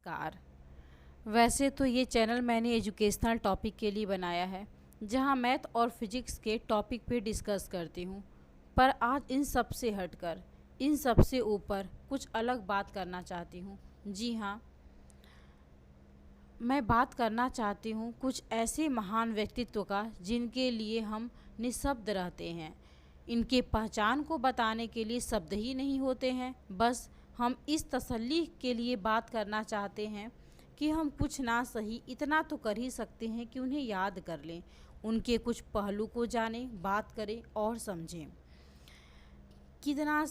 नमस्कार। वैसे तो ये चैनल मैंने एजुकेशनल टॉपिक के लिए बनाया है, जहाँ मैथ और फिजिक्स के टॉपिक पे डिस्कस करती हूँ। पर आज इन सब से हटकर, इन सब से ऊपर कुछ अलग बात करना चाहती हूँ। जी हाँ, मैं बात करना चाहती हूँ कुछ ऐसे महान व्यक्तित्व का जिनके लिए हम निःशब्द रहते हैं। इनके पहचान को बताने के लिए शब्द ही नहीं होते हैं। बस हम इस तसल्ली के लिए बात करना चाहते हैं कि हम कुछ ना सही इतना तो कर ही सकते हैं कि उन्हें याद कर लें, उनके कुछ पहलू को जानें, बात करें और समझें। कितना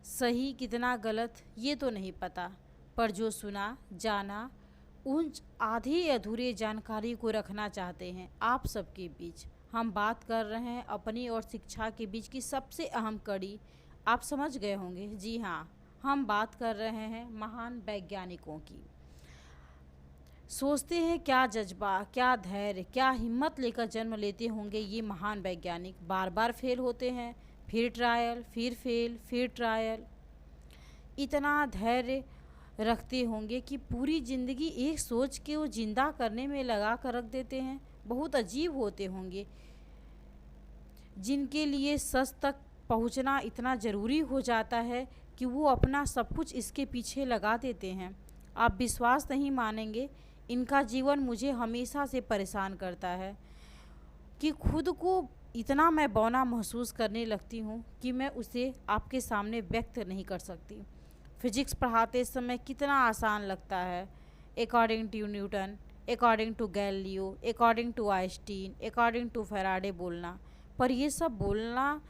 सही कितना गलत ये तो नहीं पता, पर जो सुना जाना उन आधे अधूरे जानकारी को रखना चाहते हैं आप सबके बीच। हम बात कर रहे हैं अपनी और शिक्षा के बीच की सबसे अहम कड़ी। आप समझ गए होंगे, जी हाँ, हम बात कर रहे हैं महान वैज्ञानिकों की। सोचते हैं क्या जज्बा, क्या धैर्य, क्या हिम्मत लेकर जन्म लेते होंगे ये महान वैज्ञानिक। बार बार फेल होते हैं, फिर ट्रायल, फिर फेल, फिर ट्रायल। इतना धैर्य रखते होंगे कि पूरी ज़िंदगी एक सोच के वो जिंदा करने में लगा कर रख देते हैं। बहुत अजीब होते होंगे, जिनके लिए सच तक पहुंचना इतना ज़रूरी हो जाता है कि वो अपना सब कुछ इसके पीछे लगा देते हैं। आप विश्वास नहीं मानेंगे, इनका जीवन मुझे हमेशा से परेशान करता है कि खुद को इतना मैं बौना महसूस करने लगती हूँ कि मैं उसे आपके सामने व्यक्त नहीं कर सकती। फिजिक्स पढ़ाते समय कितना आसान लगता है, according to Newton, according to Galileo, according to Einstein, according to Faraday बोलना। पर ये सब बोलना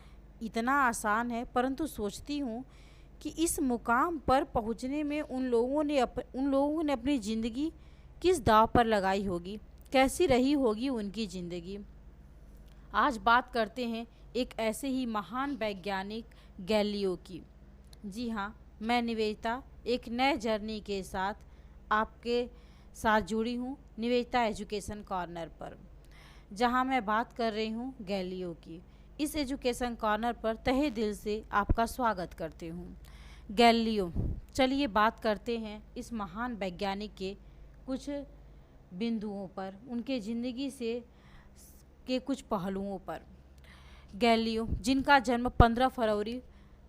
इतना आसान है, परंतु सोचती हूँ कि इस मुकाम पर पहुँचने में उन लोगों ने अपनी ज़िंदगी किस दांव पर लगाई होगी, कैसी रही होगी उनकी ज़िंदगी। आज बात करते हैं एक ऐसे ही महान वैज्ञानिक गैलीलियो की। जी हाँ, मैं निवेदिता एक नए जर्नी के साथ आपके साथ जुड़ी हूँ, निवेदिता एजुकेशन कॉर्नर पर, जहाँ मैं बात कर रही हूँ गैलीलियो की। इस एजुकेशन कॉर्नर पर तहे दिल से आपका स्वागत करती हूँ। गैलीलियो, चलिए बात करते हैं इस महान वैज्ञानिक के कुछ बिंदुओं पर, उनके ज़िंदगी से के कुछ पहलुओं पर। गैलीलियो, जिनका जन्म 15 फरवरी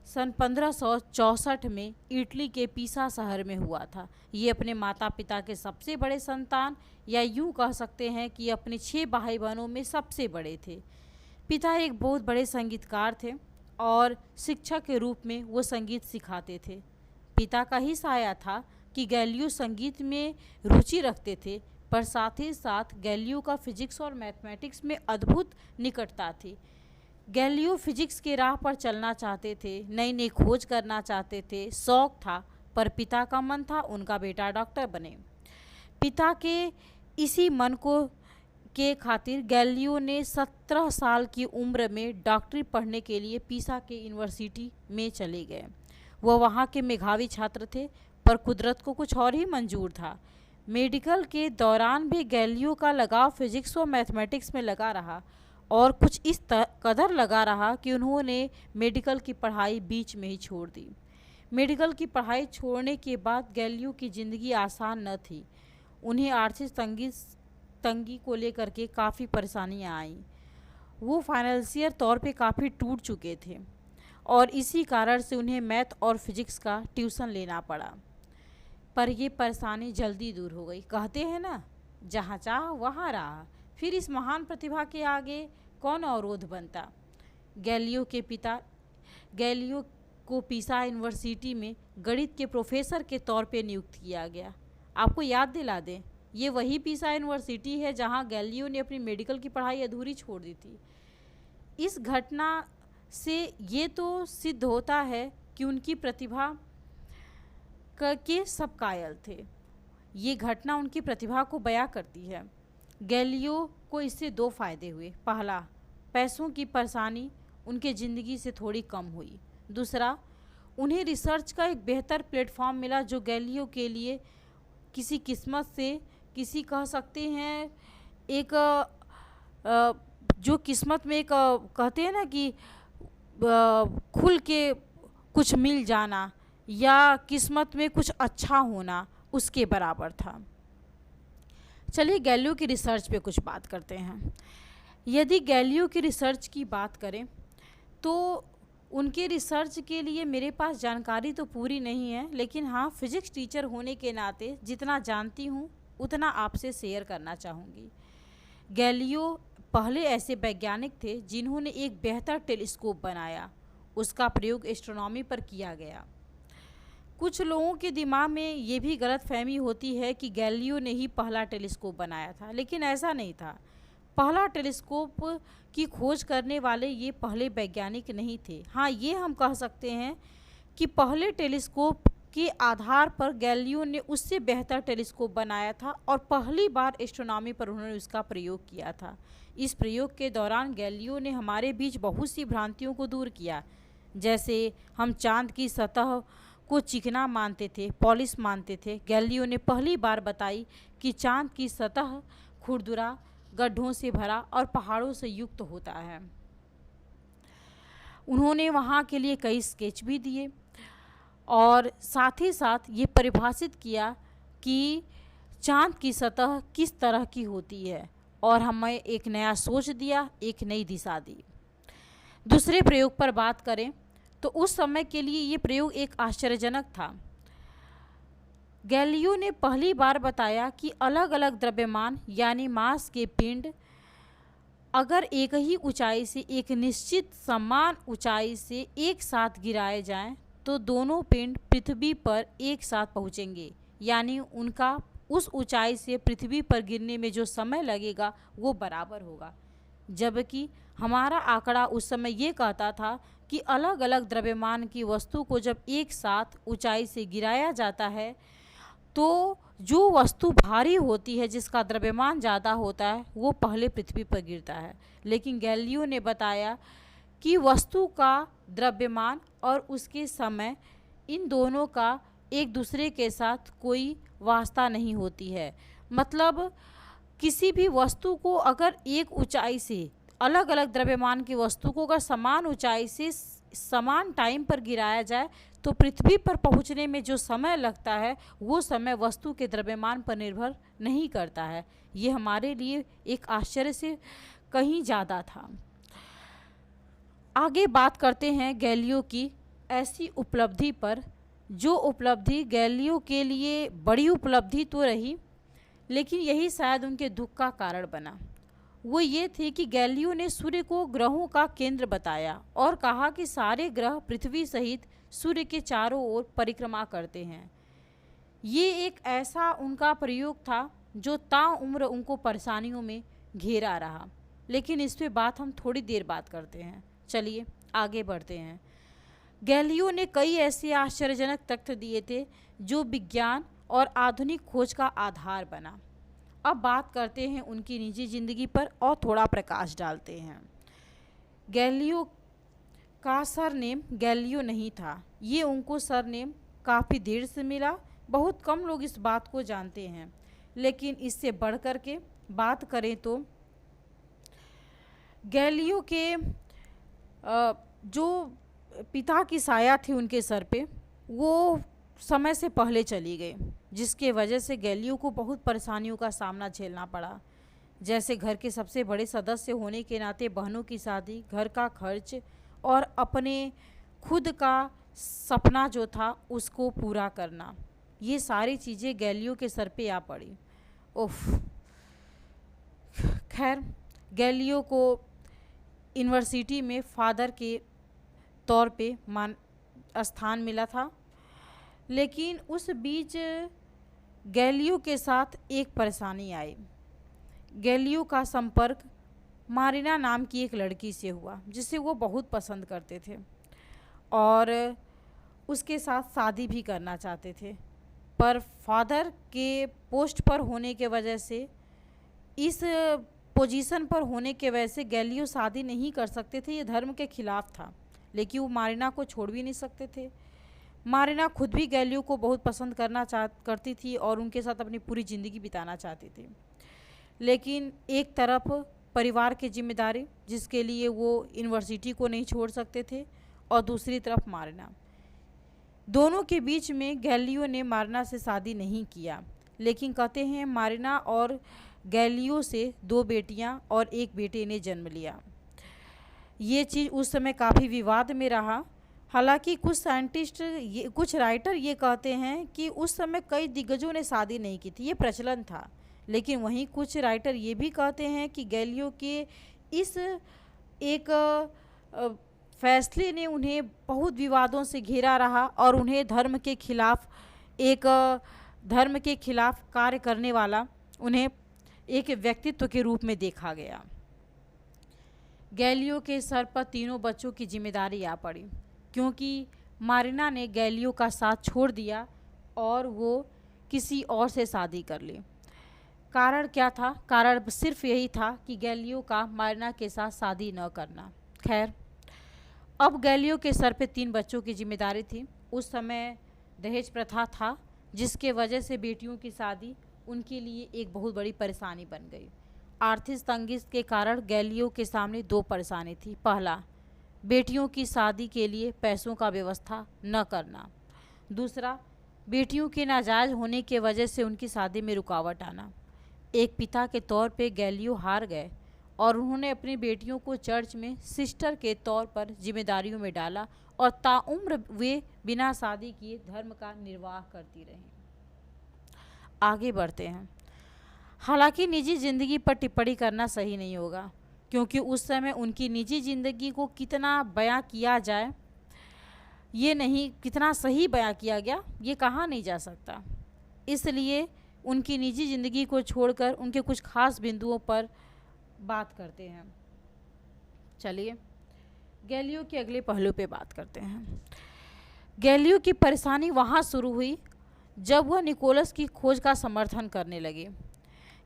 सन 1564 में इटली के पीसा शहर में हुआ था। ये अपने माता पिता के सबसे बड़े संतान, या यूँ कह सकते हैं कि अपने 6 भाई बहनों में सबसे बड़े थे। पिता एक बहुत बड़े संगीतकार थे और शिक्षक के रूप में वो संगीत सिखाते थे। पिता का ही साया था कि गैलीलियो संगीत में रुचि रखते थे, पर साथ ही साथ गैलीलियो का फिजिक्स और मैथमेटिक्स में अद्भुत निकटता थी। गैलीलियो फिजिक्स के राह पर चलना चाहते थे, नई नई खोज करना चाहते थे, शौक था, पर पिता का मन था उनका बेटा डॉक्टर बने। पिता के इसी मन को के खातिर गैलीलियो ने 17 साल की उम्र में डॉक्टरी पढ़ने के लिए पीसा के यूनिवर्सिटी में चले गए। वह वहाँ के मेधावी छात्र थे, पर कुदरत को कुछ और ही मंजूर था। मेडिकल के दौरान भी गैलीलियो का लगाव फिजिक्स और मैथमेटिक्स में लगा रहा, और कुछ इस कदर लगा रहा कि उन्होंने मेडिकल की पढ़ाई बीच में ही छोड़ दी। मेडिकल की पढ़ाई छोड़ने के बाद गैलीलियो की ज़िंदगी आसान न थी। उन्हें आर्थिक तंगी को लेकर के काफ़ी परेशानियां आईं। वो फाइनेंशियल तौर पे काफ़ी टूट चुके थे, और इसी कारण से उन्हें मैथ और फिजिक्स का ट्यूशन लेना पड़ा। पर ये परेशानी जल्दी दूर हो गई। कहते हैं ना, जहाँ चाह वहाँ रहा। फिर इस महान प्रतिभा के आगे कौन अवरोध बनता। गैलीलियो को पीसा यूनिवर्सिटी में गणित के प्रोफेसर के तौर पे नियुक्त किया गया। आपको याद दिला दें, ये वही पीसा यूनिवर्सिटी है जहाँ गैलीलियो ने अपनी मेडिकल की पढ़ाई अधूरी छोड़ दी थी। इस घटना से ये तो सिद्ध होता है कि उनकी प्रतिभा के सब कायल थे। ये घटना उनकी प्रतिभा को बयां करती है। गैलीलियो को इससे 2 फायदे हुए। पहला, पैसों की परेशानी उनके ज़िंदगी से थोड़ी कम हुई। दूसरा, उन्हें रिसर्च का एक बेहतर प्लेटफॉर्म मिला, जो गैलीलियो के लिए किसी किस्मत से, किसी कह सकते हैं एक जो किस्मत में एक कहते हैं ना कि खुल के कुछ मिल जाना, या किस्मत में कुछ अच्छा होना, उसके बराबर था। चलिए गैलियो की रिसर्च पे कुछ बात करते हैं। यदि गैलियो की रिसर्च की बात करें तो उनके रिसर्च के लिए मेरे पास जानकारी तो पूरी नहीं है, लेकिन हाँ, फिजिक्स टीचर होने के नाते जितना जानती हूँ उतना आपसे शेयर करना चाहूँगी। गैलियो पहले ऐसे वैज्ञानिक थे जिन्होंने एक बेहतर टेलीस्कोप बनाया। उसका प्रयोग एस्ट्रोनॉमी पर किया गया। कुछ लोगों के दिमाग में ये भी गलतफहमी होती है कि गैलियो ने ही पहला टेलीस्कोप बनाया था, लेकिन ऐसा नहीं था। पहला टेलीस्कोप की खोज करने वाले ये पहले वैज्ञानिक नहीं थे। हाँ, ये हम कह सकते हैं कि पहले टेलीस्कोप के आधार पर गैलियो ने उससे बेहतर टेलीस्कोप बनाया था और पहली बार एस्ट्रोनॉमी पर उन्होंने उसका प्रयोग किया था। इस प्रयोग के दौरान गैलियो ने हमारे बीच बहुत सी भ्रांतियों को दूर किया। जैसे हम चांद की सतह को चिकना मानते थे, पॉलिश मानते थे। गैलियो ने पहली बार बताई कि चांद की सतह खुरदुरा, गड्ढों से भरा और पहाड़ों से युक्त होता है। उन्होंने वहाँ के लिए कई स्केच भी दिए और साथ ही साथ ये परिभाषित किया कि चांद की सतह किस तरह की होती है और हमें एक नया सोच दिया, एक नई दिशा दी। दूसरे प्रयोग पर बात करें तो उस समय के लिए ये प्रयोग एक आश्चर्यजनक था। गैलियो ने पहली बार बताया कि अलग अलग द्रव्यमान यानी मास के पिंड अगर एक ही ऊंचाई से एक निश्चित समान ऊंचाई से एक साथ गिराए जाएं तो दोनों पिंड पृथ्वी पर एक साथ पहुंचेंगे, यानी उनका उस ऊंचाई से पृथ्वी पर गिरने में जो समय लगेगा वो बराबर होगा। जबकि हमारा आंकड़ा उस समय ये कहता था कि अलग अलग द्रव्यमान की वस्तु को जब एक साथ ऊंचाई से गिराया जाता है तो जो वस्तु भारी होती है, जिसका द्रव्यमान ज़्यादा होता है, वो पहले पृथ्वी पर गिरता है। लेकिन गैलियो ने बताया कि वस्तु का द्रव्यमान और उसके समय, इन दोनों का एक दूसरे के साथ कोई वास्ता नहीं होती है। मतलब किसी भी वस्तु को अगर एक ऊंचाई से, अलग अलग द्रव्यमान की वस्तु को अगर समान ऊंचाई से समान टाइम पर गिराया जाए तो पृथ्वी पर पहुंचने में जो समय लगता है वो समय वस्तु के द्रव्यमान पर निर्भर नहीं करता है। ये हमारे लिए एक आश्चर्य से कहीं ज़्यादा था। आगे बात करते हैं गैलियो की ऐसी उपलब्धि पर, जो उपलब्धि गैलियो के लिए बड़ी उपलब्धि तो रही, लेकिन यही शायद उनके दुख का कारण बना। वो ये थी कि गैलियो ने सूर्य को ग्रहों का केंद्र बताया और कहा कि सारे ग्रह पृथ्वी सहित सूर्य के चारों ओर परिक्रमा करते हैं। ये एक ऐसा उनका प्रयोग था जो ताउम्र उनको परेशानियों में घेरा रहा। लेकिन इस पे बात हम थोड़ी देर बात करते हैं। चलिए आगे बढ़ते हैं। गैलियो ने कई ऐसे आश्चर्यजनक तथ्य दिए थे जो विज्ञान और आधुनिक खोज का आधार बना। अब बात करते हैं उनकी निजी जिंदगी पर और थोड़ा प्रकाश डालते हैं। गैलियो का सरनेम गैलियो नहीं था। ये उनको सरनेम काफ़ी देर से मिला। बहुत कम लोग इस बात को जानते हैं। लेकिन इससे बढ़ कर के बात करें तो गैलियो के जो पिता की साया थी उनके सर पे, वो समय से पहले चली गई, जिसके वजह से गैलियो को बहुत परेशानियों का सामना झेलना पड़ा। जैसे घर के सबसे बड़े सदस्य होने के नाते बहनों की शादी, घर का खर्च और अपने खुद का सपना जो था उसको पूरा करना, ये सारी चीज़ें गैलियो के सर पे आ पड़ी। उफ। खैर, गैलियो को यूनिवर्सिटी में फादर के तौर पे स्थान मिला था। लेकिन उस बीच गैलियो के साथ एक परेशानी आई। गैलियो का संपर्क मारिना नाम की एक लड़की से हुआ जिसे वो बहुत पसंद करते थे और उसके साथ शादी भी करना चाहते थे। पर फादर के पोस्ट पर होने के वजह से, इस पोजीशन पर होने के वजह से गैलियो शादी नहीं कर सकते थे। ये धर्म के खिलाफ था। लेकिन वो मारिना को छोड़ भी नहीं सकते थे। मारिना खुद भी गैलियो को बहुत पसंद करती थी और उनके साथ अपनी पूरी ज़िंदगी बिताना चाहती थी। लेकिन एक तरफ परिवार की जिम्मेदारी, जिसके लिए वो यूनिवर्सिटी को नहीं छोड़ सकते थे, और दूसरी तरफ मारिना। दोनों के बीच में गैलियो ने मारिना से शादी नहीं किया, लेकिन कहते हैं मारिना और गैलियो से 2 बेटियां और 1 बेटे ने जन्म लिया। ये चीज़ उस समय काफ़ी विवाद में रहा। हालांकि कुछ राइटर ये कहते हैं कि उस समय कई दिग्गजों ने शादी नहीं की थी, ये प्रचलन था। लेकिन वहीं कुछ राइटर ये भी कहते हैं कि गैलियो के इस एक फैसले ने उन्हें बहुत विवादों से घेरा रहा और उन्हें धर्म के खिलाफ कार्य करने वाला उन्हें एक व्यक्तित्व के रूप में देखा गया। गैलियो के सर पर तीनों बच्चों की जिम्मेदारी आ पड़ी, क्योंकि मारिना ने गैलियो का साथ छोड़ दिया और वो किसी और से शादी कर ली। कारण क्या था? कारण सिर्फ यही था कि गैलियो का मारिना के साथ शादी न करना। खैर, अब गैलियो के सर पे 3 बच्चों की जिम्मेदारी थी। उस समय दहेज प्रथा था, जिसके वजह से बेटियों की शादी उनके लिए एक बहुत बड़ी परेशानी बन गई। आर्थिक तंगी के कारण गैलियो के सामने 2 परेशानी थी। पहला, बेटियों की शादी के लिए पैसों का व्यवस्था न करना। दूसरा, बेटियों के नाजायज़ होने की वजह से उनकी शादी में रुकावट आना। एक पिता के तौर पे गैलियो हार गए और उन्होंने अपनी बेटियों को चर्च में सिस्टर के तौर पर जिम्मेदारियों में डाला और ताउम्र वे बिना शादी किए धर्म का निर्वाह करती रहीं। आगे बढ़ते हैं। हालांकि निजी ज़िंदगी पर टिप्पणी करना सही नहीं होगा, क्योंकि उस समय उनकी निजी ज़िंदगी को कितना बयां किया जाए, ये नहीं कितना सही बयां किया गया, ये कहा नहीं जा सकता। इसलिए उनकी निजी ज़िंदगी को छोड़कर उनके कुछ खास बिंदुओं पर बात करते हैं। चलिए गैलियो के अगले पहलू पे बात करते हैं। गैलियो की परेशानी वहाँ शुरू हुई जब वह निकोलस की खोज का समर्थन करने लगे।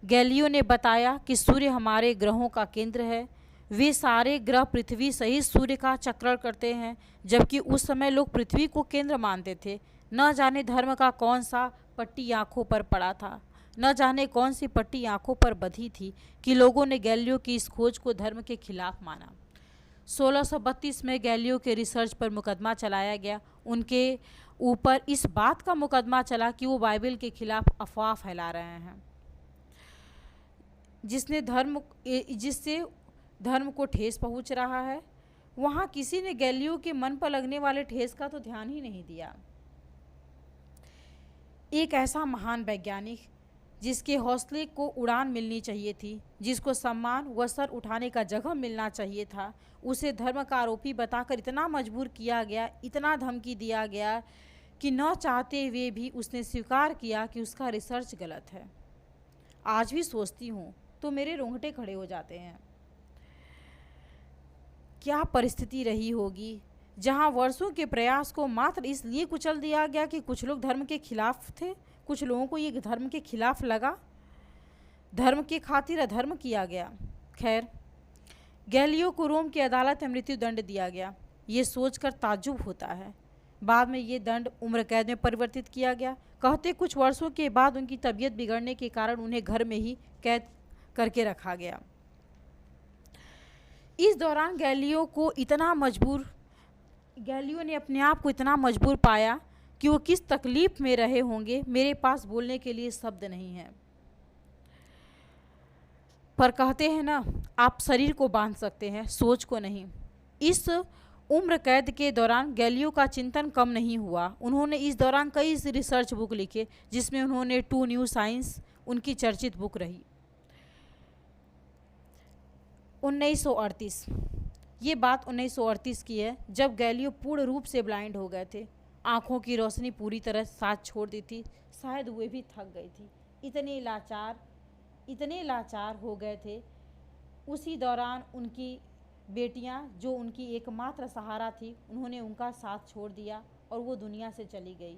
गैलियो ने बताया कि सूर्य हमारे ग्रहों का केंद्र है, वे सारे ग्रह पृथ्वी सहित सूर्य का चक्रण करते हैं, जबकि उस समय लोग पृथ्वी को केंद्र मानते थे। न जाने धर्म का कौन सा पट्टी आँखों पर पड़ा था, न जाने कौन सी पट्टी आँखों पर बंधी थी कि लोगों ने गैलियो की इस खोज को धर्म के खिलाफ माना। 1632 में गैलियो के रिसर्च पर मुकदमा चलाया गया। उनके ऊपर इस बात का मुकदमा चला कि वो बाइबल के खिलाफ अफवाह फैला रहे हैं, जिससे धर्म को ठेस पहुंच रहा है। वहाँ किसी ने गैलियो के मन पर लगने वाले ठेस का तो ध्यान ही नहीं दिया। एक ऐसा महान वैज्ञानिक जिसके हौसले को उड़ान मिलनी चाहिए थी, जिसको सम्मान व सर उठाने का जगह मिलना चाहिए था, उसे धर्म का आरोपी बताकर इतना मजबूर किया गया, इतना धमकी दिया गया कि न चाहते हुए भी उसने स्वीकार किया कि उसका रिसर्च गलत है। आज भी सोचती हूँ तो मेरे रोंगटे खड़े हो जाते हैं। क्या परिस्थिति रही होगी जहाँ वर्षों के प्रयास को मात्र इसलिए कुचल दिया गया कि कुछ लोग धर्म के खिलाफ थे, कुछ लोगों को ये धर्म के खिलाफ लगा, धर्म के खातिर अधर्म किया गया। खैर, गैलियो को रोम की अदालत में मृत्यु दंड दिया गया। ये सोचकर ताज्जुब होता है। बाद में ये दंड उम्र कैद में परिवर्तित किया गया। कहते कुछ वर्षों के बाद उनकी तबीयत बिगड़ने के कारण उन्हें घर में ही कैद करके रखा गया। इस दौरान गैलियो ने अपने आप को इतना मजबूर पाया कि वो किस तकलीफ में रहे होंगे, मेरे पास बोलने के लिए शब्द नहीं है। पर कहते हैं ना, आप शरीर को बांध सकते हैं, सोच को नहीं। इस उम्र कैद के दौरान गैलियो का चिंतन कम नहीं हुआ। उन्होंने इस दौरान कई रिसर्च बुक लिखे, जिसमें उन्होंने टू न्यू साइंस उनकी चर्चित बुक रही। 1938, ये बात 1938 की है, जब गैलियो पूर्ण रूप से ब्लाइंड हो गए थे। आँखों की रोशनी पूरी तरह साथ छोड़ दी थी। शायद वे भी थक गई थी, इतने लाचार हो गए थे। उसी दौरान उनकी बेटियां, जो उनकी एकमात्र सहारा थी, उन्होंने उनका साथ छोड़ दिया और वो दुनिया से चली गई।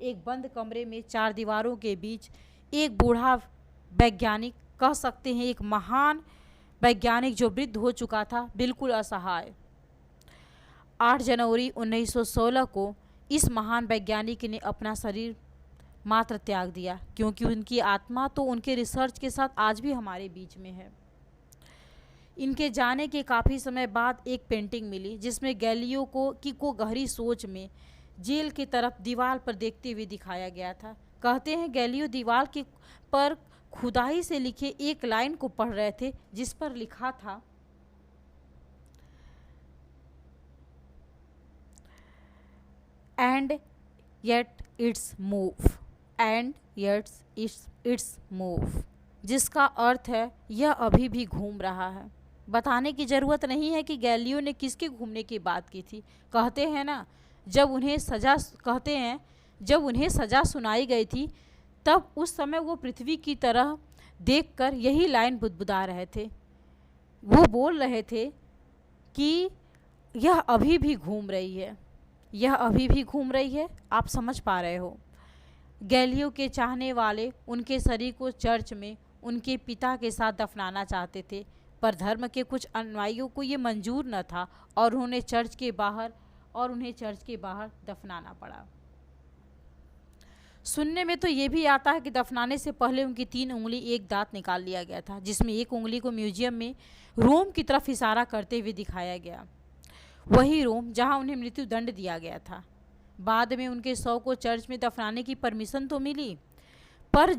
एक बंद कमरे में 4 दीवारों के बीच एक बूढ़ा वैज्ञानिक, कह सकते हैं एक महान वैज्ञानिक जो वृद्ध हो चुका था, बिल्कुल असहाय। 8 जनवरी 1916 को इस महान वैज्ञानिक ने अपना शरीर मात्र त्याग दिया, क्योंकि उनकी आत्मा तो उनके रिसर्च के साथ आज भी हमारे बीच में है। इनके जाने के काफ़ी समय बाद एक पेंटिंग मिली, जिसमें गैलियो को गहरी सोच में जेल की तरफ दीवार पर देखते हुए दिखाया गया था। कहते हैं गैलियो दीवार के पर खुदाई से लिखे एक लाइन को पढ़ रहे थे, जिस पर लिखा था, and yet it's move, and yet it's move, जिसका अर्थ है यह अभी भी घूम रहा है। बताने की ज़रूरत नहीं है कि गैलियो ने किसके घूमने की बात की थी। कहते हैं ना, जब उन्हें सज़ा सुनाई गई थी, तब उस समय वो पृथ्वी की तरह देखकर यही लाइन बुदबुदा रहे थे। वो बोल रहे थे कि यह अभी भी घूम रही है, यह अभी भी घूम रही है। आप समझ पा रहे हो। गैलियो के चाहने वाले उनके शरीर को चर्च में उनके पिता के साथ दफनाना चाहते थे, पर धर्म के कुछ अनुयायियों को ये मंजूर न था और उन्हें चर्च के बाहर दफनाना पड़ा। सुनने में तो ये भी आता है कि दफनाने से पहले उनकी 3 उंगली, एक दांत निकाल लिया गया था, जिसमें एक उंगली को म्यूजियम में रोम की तरफ इशारा करते हुए दिखाया गया। वही रोम जहां उन्हें मृत्यु दंड दिया गया था। बाद में उनके शव को चर्च में दफनाने की परमिशन तो मिली, पर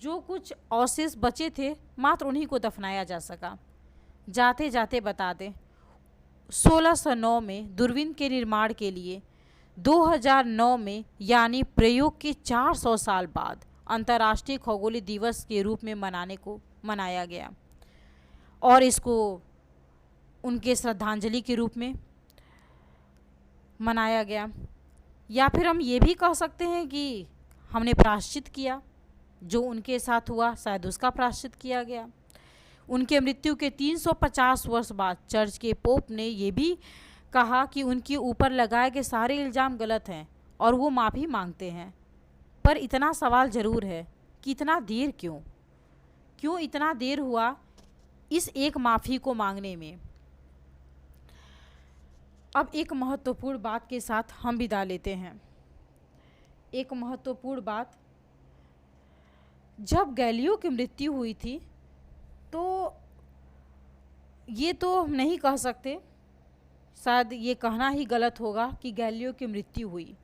जो कुछ अवशेष बचे थे, मात्र उन्हीं को दफनाया जा सका। जाते जाते बता दें, 1609 में दूरबीन के निर्माण के लिए 2009 में यानी प्रयोग के 400 साल बाद अंतर्राष्ट्रीय खगोलीय दिवस के रूप में मनाया गया, और इसको उनके श्रद्धांजलि के रूप में मनाया गया। या फिर हम ये भी कह सकते हैं कि हमने प्रायश्चित किया, जो उनके साथ हुआ शायद उसका प्रायश्चित किया गया। उनके मृत्यु के 350 वर्ष बाद चर्च के पोप ने ये भी कहा कि उनके ऊपर लगाए गए सारे इल्ज़ाम गलत हैं और वो माफ़ी मांगते हैं। पर इतना सवाल ज़रूर है कि इतना देर क्यों इतना देर हुआ इस एक माफ़ी को मांगने में। अब एक महत्वपूर्ण बात के साथ हम विदा लेते हैं। एक महत्वपूर्ण बात, जब गैलियो की मृत्यु हुई थी, तो ये तो हम नहीं कह सकते, शायद ये कहना ही गलत होगा कि गैलियो की मृत्यु हुई।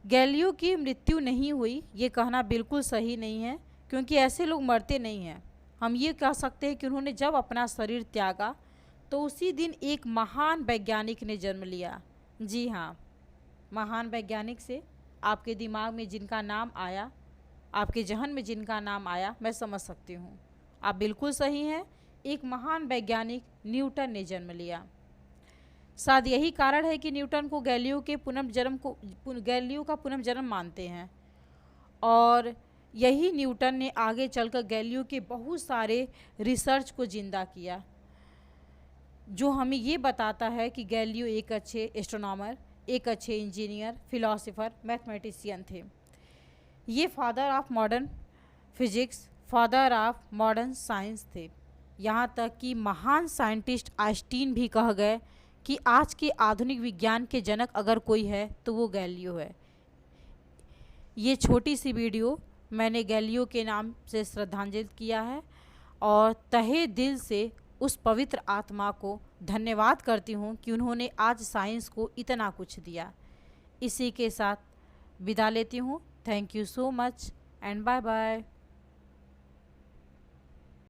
गैलियो की मृत्यु नहीं हुई ये कहना बिल्कुल सही नहीं है, क्योंकि ऐसे लोग मरते नहीं हैं। हम ये कह सकते हैं कि उन्होंने जब अपना शरीर त्यागा तो उसी दिन एक महान वैज्ञानिक ने जन्म लिया। जी हाँ, महान वैज्ञानिक से आपके दिमाग में जिनका नाम आया, आपके जहन में जिनका नाम आया, मैं समझ सकती हूँ आप बिल्कुल सही हैं। एक महान वैज्ञानिक न्यूटन ने जन्म लिया। शायद यही कारण है कि न्यूटन को गैलियो का पुनर्जन्म मानते हैं, और यही न्यूटन ने आगे चलकर गैलियो के बहुत सारे रिसर्च को जिंदा किया, जो हमें ये बताता है कि गैलियो एक अच्छे एस्ट्रोनॉमर, एक अच्छे इंजीनियर, फिलोसोफर, मैथमेटिशियन थे। ये father of modern physics, father of modern science थे। यहाँ तक कि महान साइंटिस्ट आइंस्टीन भी कह गए कि आज के आधुनिक विज्ञान के जनक अगर कोई है तो वो गैलियो है। ये छोटी सी वीडियो मैंने गैलियो के नाम से श्रद्धांजलि किया है, और तहे दिल से उस पवित्र आत्मा को धन्यवाद करती हूँ कि उन्होंने आज साइंस को इतना कुछ दिया। इसी के साथ विदा लेती हूँ। Thank you so much and bye bye.